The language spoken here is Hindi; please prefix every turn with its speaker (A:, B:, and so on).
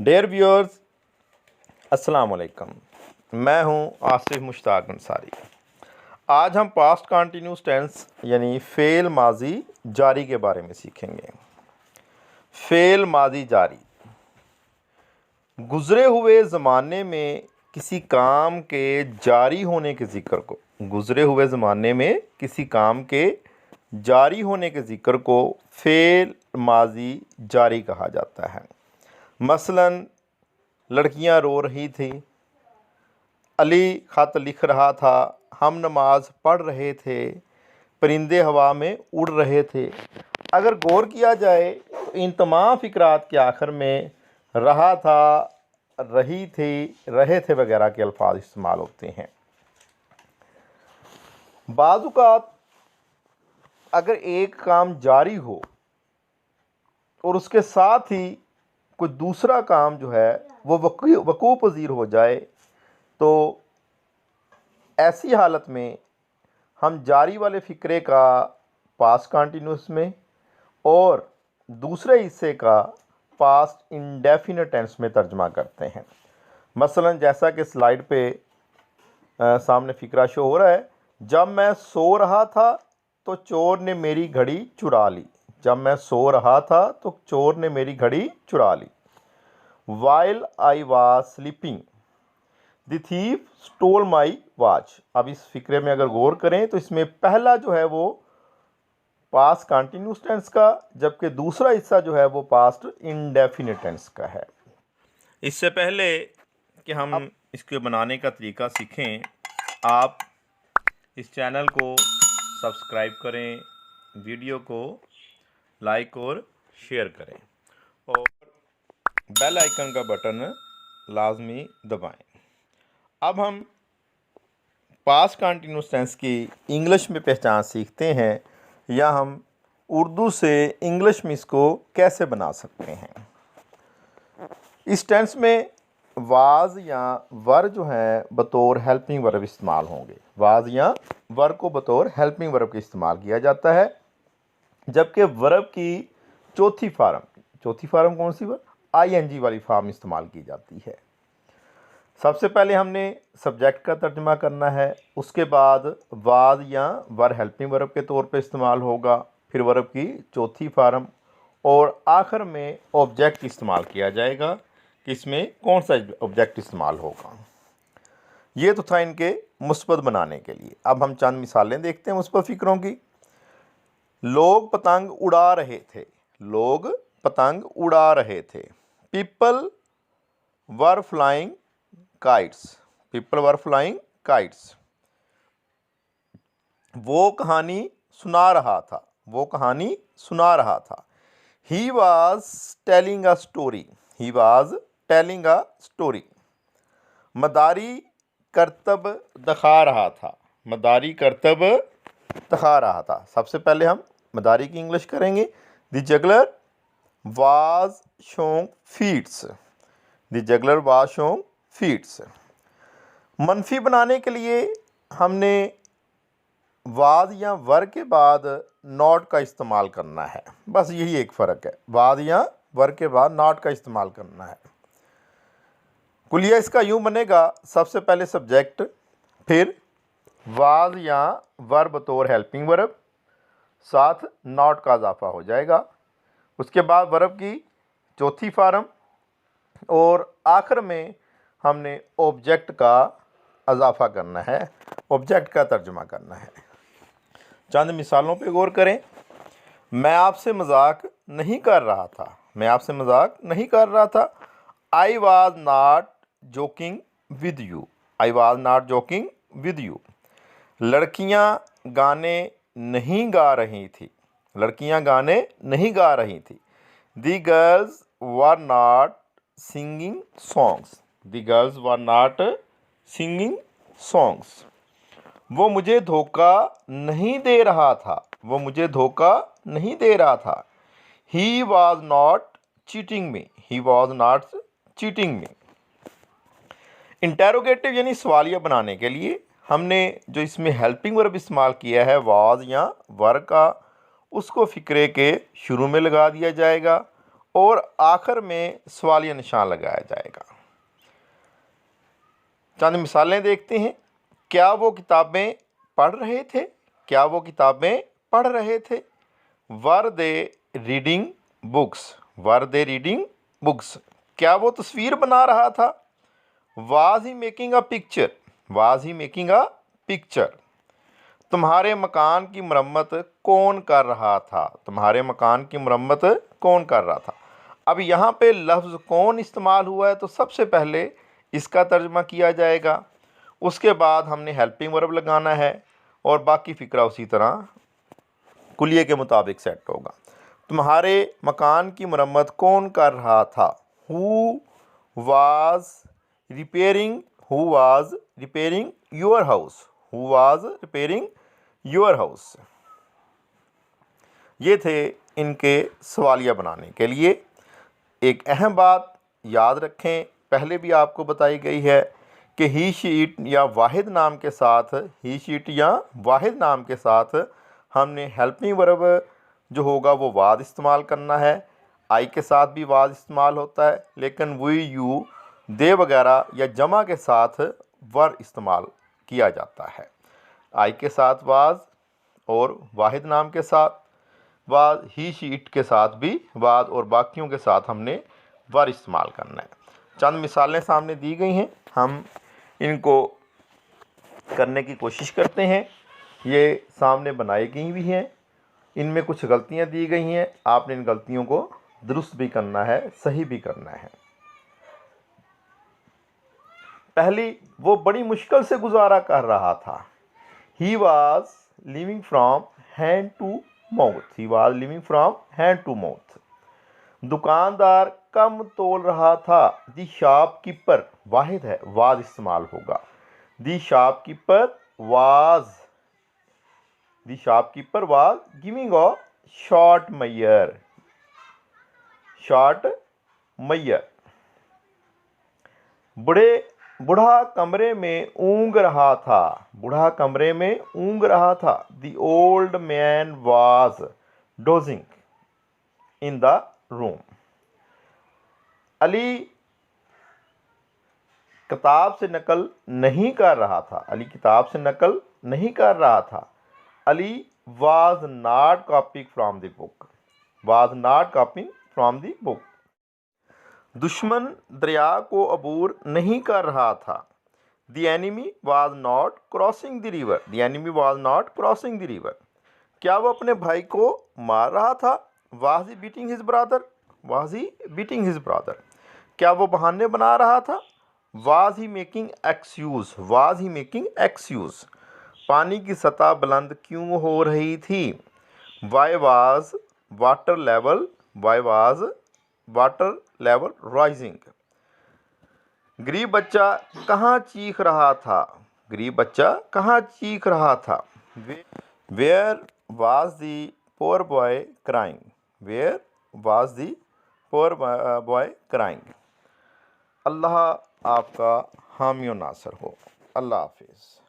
A: डेयर व्यूअर्स, अस्सलाम वालेकुम। मैं हूं आसिफ मुश्ताक अंसारी। आज हम पास्ट कंटिन्यूस टेंस यानी फ़ेल माजी जारी के बारे में सीखेंगे। फ़ेल माजी जारी गुज़रे हुए ज़माने में किसी काम के जारी होने के ज़िक्र को गुज़रे हुए ज़माने में किसी काम के जारी होने के ज़िक्र को फ़ेल माजी जारी कहा जाता है। मसलन लड़कियां रो रही थी, अली ख़त लिख रहा था, हम नमाज पढ़ रहे थे, परिंदे हवा में उड़ रहे थे। अगर गौर किया जाए तो इन तमाम फ़िक्रात के आखिर में रहा था, रही थी, रहे थे वगैरह के अल्फाज इस्तेमाल होते हैं। बाज़ औक़ात अगर एक काम जारी हो और उसके साथ ही कोई दूसरा काम जो है वो वक़ूअ पज़ीर हो जाए, तो ऐसी हालत में हम जारी वाले फ़िक्रे का पास्ट कंटिन्यूस में और दूसरे हिस्से का पास्ट इंडेफिनिट टेंस में तर्जमा करते हैं। मसलन जैसा कि स्लाइड पे सामने फ़िक्रा शो हो रहा है, जब मैं सो रहा था तो चोर ने मेरी घड़ी चुरा ली। जब मैं सो रहा था तो चोर ने मेरी घड़ी चुरा ली। While I was sleeping, the thief stole my watch। अब इस फिक्रे में अगर गौर करें तो इसमें पहला जो है वो पास्ट कंटिन्यूस टेंस का, जबकि दूसरा हिस्सा जो है वो पास्ट इंडेफिनिट टेंस का है। इससे पहले कि हम इसके बनाने का तरीका सीखें, आप इस चैनल को सब्सक्राइब करें, वीडियो को लाइक और शेयर करें और बेल आइकन का बटन लाजमी दबाएं। अब हम पास्ट कंटिन्यूस टेंस की इंग्लिश में पहचान सीखते हैं, या हम उर्दू से इंग्लिश में इसको कैसे बना सकते हैं। इस टेंस में वाज या वर जो है बतौर हेल्पिंग वर्ब इस्तेमाल होंगे। वाज या वर को बतौर हेल्पिंग वर्ब का इस्तेमाल किया जाता है, जबकि वर्ब की चौथी फार्म कौन सी? ING वाली फार्म इस्तेमाल की जाती है। सबसे पहले हमने सब्जेक्ट का तर्जमा करना है, उसके बाद वाज या वर हेल्पिंग वर्ब के तौर पे इस्तेमाल होगा, फिर वर्ब की चौथी फार्म और आखिर में ऑब्जेक्ट इस्तेमाल किया जाएगा कि इसमें कौन सा ऑब्जेक्ट इस्तेमाल होगा। ये तो था इनके मुस्बत बनाने के लिए। अब हम चंद मिसालें देखते हैं मुस्बत फ़िक्रों की। लोग पतंग उड़ा रहे थे। लोग पतंग उड़ा रहे थे। People were flying kites. People were flying kites. वो कहानी सुना रहा था। वो कहानी सुना रहा था। He was telling a story. He was telling a story. मदारी करतब दिखा रहा था। मदारी करतब दिखा रहा था। सबसे पहले हम मदारी की इंग्लिश करेंगे। The juggler was showing feats. The juggler was showing feats. मनफी बनाने के लिए हमने वाज या वर के बाद नॉट का इस्तेमाल करना है। बस यही एक फ़र्क है, वाज या वर के बाद नॉट का इस्तेमाल करना है। कुलिया इसका यूँ बनेगा, सबसे पहले सब्जेक्ट, फिर वाज या वर बतौर हेल्पिंग वर्ब, साथ नॉट का इजाफा हो जाएगा, उसके बाद वर्ब की चौथी फार्म और आखिर में हमने ऑब्जेक्ट का इजाफा करना है, ऑब्जेक्ट का तर्जुमा करना है। चंद मिसालों पे गौर करें। मैं आपसे मजाक नहीं कर रहा था। मैं आपसे मजाक नहीं कर रहा था। I was not joking with you. I was not joking with you. लड़कियां गाने नहीं गा रही थी। लड़कियां गाने नहीं गा रही थी। The girls were not singing songs. The girls were not singing songs. वो मुझे धोखा नहीं दे रहा था। वो मुझे धोखा नहीं दे रहा था। He was not cheating me. He was not cheating me. Interrogative यानी सवालिया बनाने के लिए हमने जो इसमें हेल्पिंग वर्ब इस्तेमाल किया है वाज या वर का, उसको फ़िक्रे के शुरू में लगा दिया जाएगा और आखिर में सवालिया निशान लगाया जाएगा। चंद मिसालें देखते हैं। क्या वो किताबें पढ़ रहे थे? क्या वो किताबें पढ़ रहे थे? वर दे रीडिंग बुक्स? वर दे रीडिंग बुक्स? क्या वो तस्वीर बना रहा था? Was he making a picture? Was he making a picture? तुम्हारे मकान की मरम्मत कौन कर रहा था? तुम्हारे मकान की मरम्मत कौन कर रहा था? अब यहाँ पे लफ्ज़ कौन इस्तेमाल हुआ है, तो सबसे पहले इसका तर्जमा किया जाएगा, उसके बाद हमने हेल्पिंग वर्ब लगाना है और बाकी फ़िक्रा उसी तरह कुलिये के मुताबिक सेट होगा। तुम्हारे मकान की मरम्मत कौन कर रहा था? Who was repairing? Who was repairing your house? Who was repairing your house? ये थे इनके सवालिया बनाने के लिए। एक अहम बात याद रखें, पहले भी आपको बताई गई है कि ही शीट या वाहिद नाम के साथ, ही शीट या वाहिद नाम के साथ हमने हेल्पिंग वर्ब जो होगा वो वाद इस्तेमाल करना है। आई के साथ भी वाद इस्तेमाल होता है, लेकिन वी, यू, दे वगैरह या जमा के साथ वर इस्तेमाल किया जाता है। आई के साथ वाज और वाहिद नाम के साथ वाद, ही शीट के साथ भी वाद और बाकियों के साथ हमने वर इस्तेमाल करना है। चंद मिसालें सामने दी गई हैं, हम इनको करने की कोशिश करते हैं। ये सामने बनाई गई भी हैं, इनमें कुछ गलतियां दी गई हैं, आपने इन गलतियों को दुरुस्त भी करना है, सही भी करना है। पहली, वो बड़ी मुश्किल से गुजारा कर रहा था। He was living from hand to mouth. He was living from hand to mouth. दुकानदार कम तोल रहा था। दी शॉपकीपर वाहिद है, वाज इस्तेमाल होगा। The shopkeeper was, the shopkeeper was giving a short measure, short measure. बूढ़ा कमरे में ऊँग रहा था। बूढ़ा कमरे में ऊँग रहा था। The old man was dosing in the room. Ali किताब से नकल नहीं कर रहा था। अली किताब से नकल नहीं कर रहा था। Ali was not copying from the book. Was not copying from the book. दुश्मन दरिया को अबूर नहीं कर रहा था। The enemy was not crossing the river. The enemy was not crossing the river. क्या वो अपने भाई को मार रहा था? Was he beating his brother. Was he beating his brother. क्या वो बहाने बना रहा था? Was he making excuse. Was he making excuse. पानी की सतह बुलंद क्यों हो रही थी? Why was water level, why was water level rising. गरीब बच्चा कहाँ चीख रहा था? गरीब बच्चा कहाँ चीख रहा था? Where was the poor boy crying. Where was the poor boy crying. अल्लाह आपका हामी और नासर हो। अल्लाह हाफिज़।